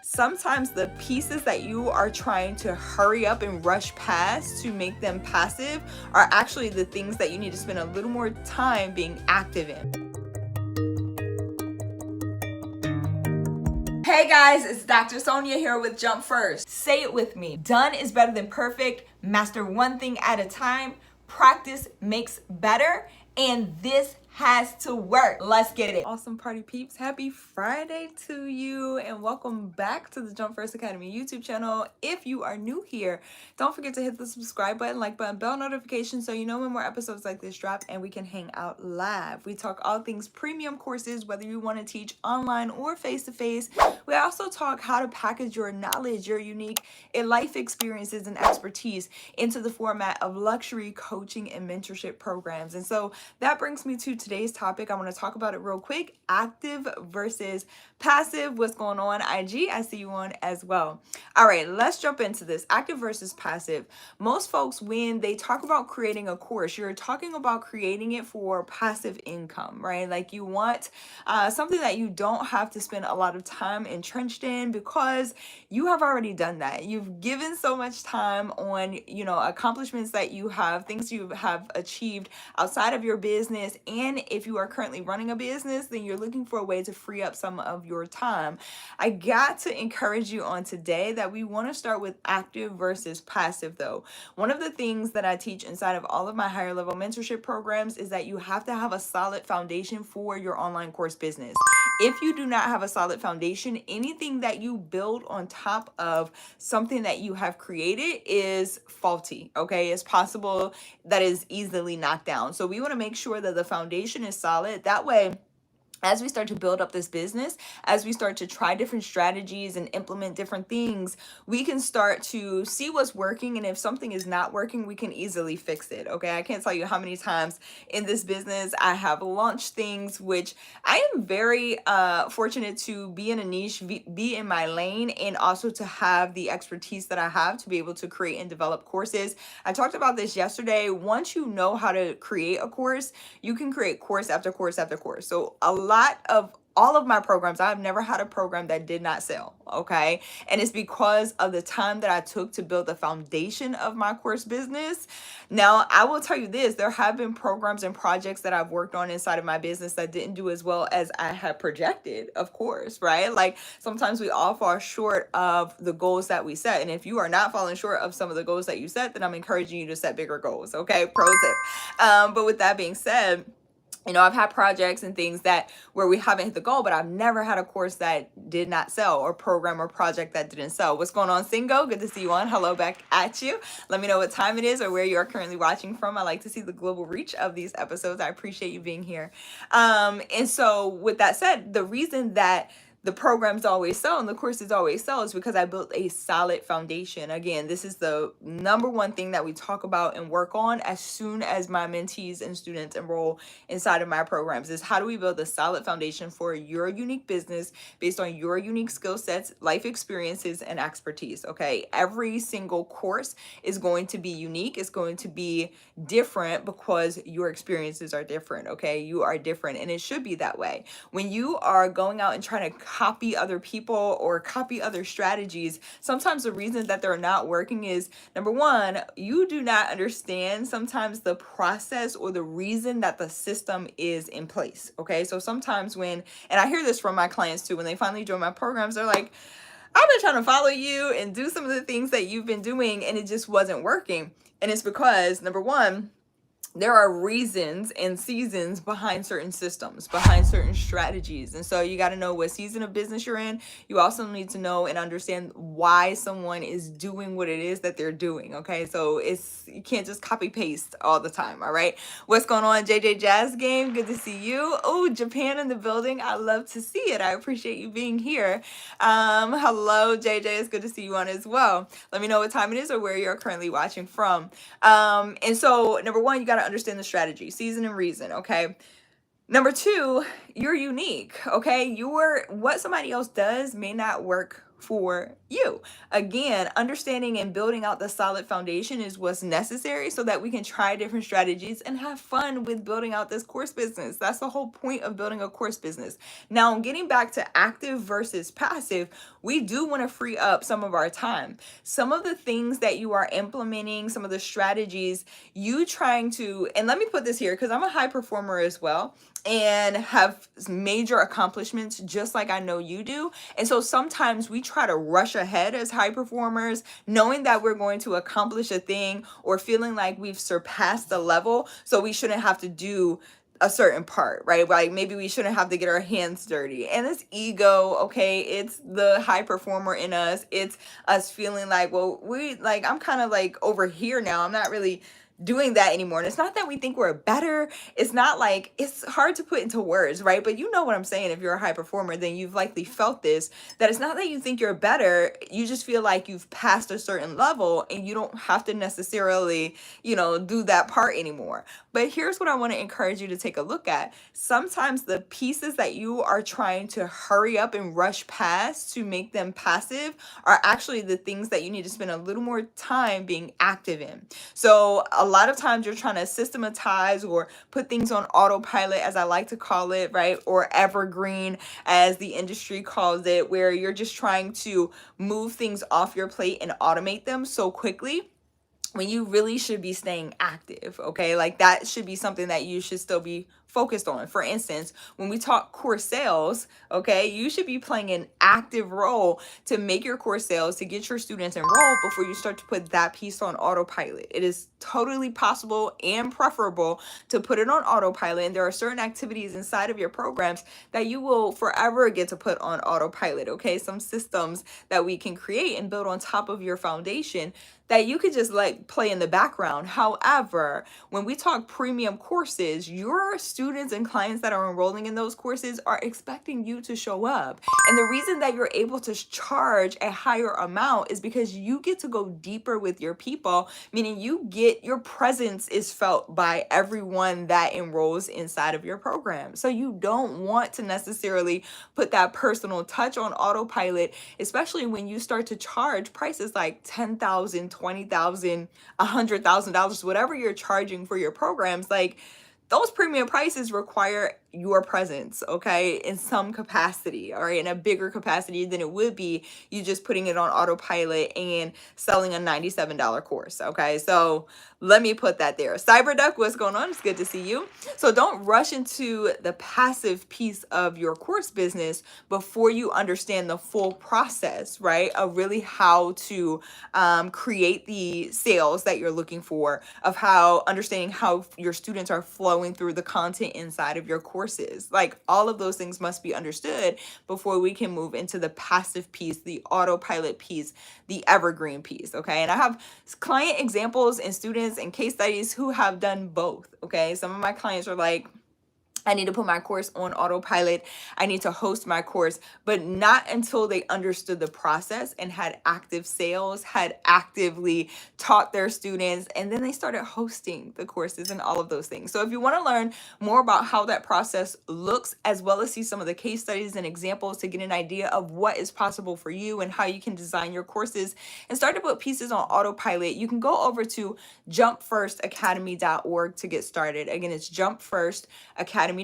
sometimes the pieces that you are trying to hurry up and rush past to make them passive are actually the things that you need to spend a little more time being active in. Hey guys, it's Dr. Sonia here with Jump First. Say it with me. Done is better than perfect. Master one thing at a time. Practice makes better. And this has to work. Let's get it. Awesome party peeps. Happy Friday to you and welcome back to the Jump First Academy YouTube channel. If you are new here, don't forget to hit the subscribe button, like button, bell notification so you know when more episodes like this drop and we can hang out live. We talk all things premium courses, whether you want to teach online or face-to-face. We also talk how to package your knowledge, your unique life experiences and expertise into the format of luxury coaching and mentorship programs. And so that brings me to today's topic. I want to talk about it real quick. Active versus passive. What's going on, IG? I see you on as well. All right, let's jump into this. Active versus passive. Most folks, when they talk about creating a course, you're talking about creating it for passive income, right? Like you want something that you don't have to spend a lot of time entrenched in because you have already done that. You've given so much time on, accomplishments that you have, things you have achieved outside of your business. And if you are currently running a business, then you're looking for a way to free up some of your time. I got to encourage you on today that we want to start with active versus passive though. One of the things that I teach inside of all of my higher level mentorship programs is that you have to have a solid foundation for your online course business. If you do not have a solid foundation, anything that you build on top of something that you have created is faulty, okay? It's possible that is easily knocked down. So we want to make sure that the foundation is solid. That way, as we start to build up this business, as we start to try different strategies and implement different things, we can start to see what's working. And if something is not working, we can easily fix it. Okay. I can't tell you how many times in this business I have launched things, which I am very fortunate to be in a niche, be in my lane, and also to have the expertise that I have to be able to create and develop courses. I talked about this yesterday. Once you know how to create a course, you can create course after course after course. So all of my programs, I've never had a program that did not sell, okay? And it's because of the time that I took to build the foundation of my course business. Now, I will tell you this, there have been programs and projects that I've worked on inside of my business that didn't do as well as I had projected, of course, right? Like sometimes we all fall short of the goals that we set. And if you are not falling short of some of the goals that you set, then I'm encouraging you to set bigger goals, okay? Pro tip. But with that being said, I've had projects and things where we haven't hit the goal, but I've never had a course that did not sell or program or project that didn't sell. What's going on, Singo? Good to see you on. Hello back at you. Let me know what time it is or where you are currently watching from. I like to see the global reach of these episodes. I appreciate you being here. And so with that said, the reason that the programs always sell and the courses always sell is because I built a solid foundation. Again, this is the number one thing that we talk about and work on as soon as my mentees and students enroll inside of my programs is how do we build a solid foundation for your unique business based on your unique skill sets, life experiences, and expertise, okay? Every single course is going to be unique. It's going to be different because your experiences are different, okay? You are different, and it should be that way. When you are going out and trying to copy other people or copy other strategies, sometimes the reason that they're not working is, number one, you do not understand sometimes the process or the reason that the system is in place, okay? So sometimes and I hear this from my clients too, when they finally join my programs, they're like, I've been trying to follow you and do some of the things that you've been doing and it just wasn't working. And it's because, number one, there are reasons and seasons behind certain systems, behind certain strategies. And so you got to know what season of business you're in. You also need to know and understand why someone is doing what it is that they're doing. Okay. So you can't just copy paste all the time. All right. What's going on, JJ Jazz Game? Good to see you. Oh, Japan in the building. I love to see it. I appreciate you being here. Hello, JJ. It's good to see you on as well. Let me know what time it is or where you're currently watching from. And so number one, you got to understand the strategy, season and reason, okay? Number two, you're unique, okay? What somebody else does may not work for you. Again, understanding and building out the solid foundation is what's necessary so that we can try different strategies and have fun with building out this course business. That's the whole point of building a course business. Now, getting back to active versus passive, we do want to free up some of our time. Some of the things that you are implementing, some of the strategies you trying to, and let me put this here because I'm a high performer as well and have major accomplishments just like I know you do. And so sometimes we try to rush ahead as high performers, knowing that we're going to accomplish a thing or feeling like we've surpassed the level, so we shouldn't have to do a certain part, right? Like maybe we shouldn't have to get our hands dirty. And it's ego, okay? It's the high performer in us. It's us feeling like, well, I'm kind of like over here now. I'm not really doing that anymore. And it's not that we think we're better. It's not like, it's hard to put into words, right? But you know what I'm saying. If you're a high performer, then you've likely felt this, that it's not that you think you're better. You just feel like you've passed a certain level and you don't have to necessarily, do that part anymore. But here's what I want to encourage you to take a look at. Sometimes the pieces that you are trying to hurry up and rush past to make them passive are actually the things that you need to spend a little more time being active in. So a lot of times you're trying to systematize or put things on autopilot, as I like to call it, right? Or evergreen, as the industry calls it, where you're just trying to move things off your plate and automate them so quickly, when you really should be staying active, okay? Like that should be something that you should still be focused on. For instance, when we talk course sales, okay, you should be playing an active role to make your course sales, to get your students enrolled before you start to put that piece on autopilot. It is totally possible and preferable to put it on autopilot. And there are certain activities inside of your programs that you will forever get to put on autopilot, okay? Some systems that we can create and build on top of your foundation that you could just like play in the background. However, when we talk premium courses, your students and clients that are enrolling in those courses are expecting you to show up. And the reason that you're able to charge a higher amount is because you get to go deeper with your people, meaning your presence is felt by everyone that enrolls inside of your program. So you don't want to necessarily put that personal touch on autopilot, especially when you start to charge prices like $10,000, $20,000, $100,000, whatever you're charging for your programs. Like those premium prices require your presence, okay, in some capacity, or in a bigger capacity than it would be you just putting it on autopilot and selling a $97 course, okay? So let me put that there. Cyberduck, what's going on? It's good to see you. So don't rush into the passive piece of your course business before you understand the full process, right, of really how to create the sales that you're looking for, of understanding how your students are flowing through the content inside of your courses. Like all of those things must be understood before we can move into the passive piece, the autopilot piece, the evergreen piece, okay? And I have client examples and students and case studies who have done both, okay? Some of my clients are like, I need to put my course on autopilot. I need to host my course, but not until they understood the process and had active sales, had actively taught their students, and then they started hosting the courses and all of those things. So if you want to learn more about how that process looks, as well as see some of the case studies and examples to get an idea of what is possible for you and how you can design your courses and start to put pieces on autopilot, you can go over to jumpfirstacademy.org to get started. Again, it's jumpfirstacademy.org.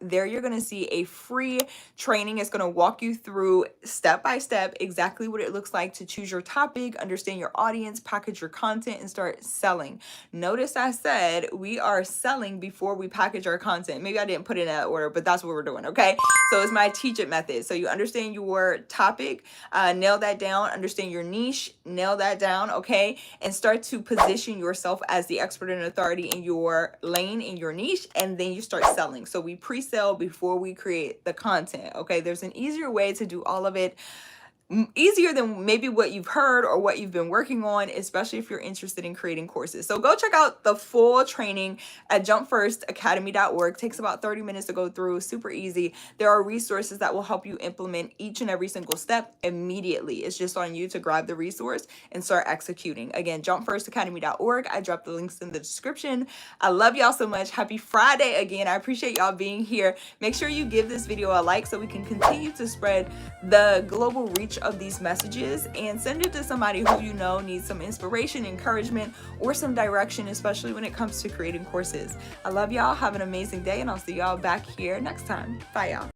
There you're going to see a free training. It's going to walk you through step by step exactly what it looks like to choose your topic, understand your audience, package your content, and start selling. Notice I said we are selling before we package our content. Maybe I didn't put it in that order, but that's what we're doing, okay? So it's my teach it method. So you understand your topic, nail that down, understand your niche, nail that down, okay? And start to position yourself as the expert and authority in your lane, in your niche, and then you start selling. So we pre-sell before we create the content, okay? There's an easier way to do all of it, easier than maybe what you've heard or what you've been working on, especially if you're interested in creating courses. So go check out the full training at jumpfirstacademy.org. Takes about 30 minutes to go through, super easy. There are resources that will help you implement each and every single step immediately. It's just on you to grab the resource and start executing. Again, jumpfirstacademy.org. I dropped the links in the description. I love y'all so much. Happy Friday again. I appreciate y'all being here. Make sure you give this video a like so we can continue to spread the global reach of these messages, and send it to somebody who you know needs some inspiration, encouragement, or some direction, especially when it comes to creating courses. I love y'all. Have an amazing day, and I'll see y'all back here next time. Bye, y'all.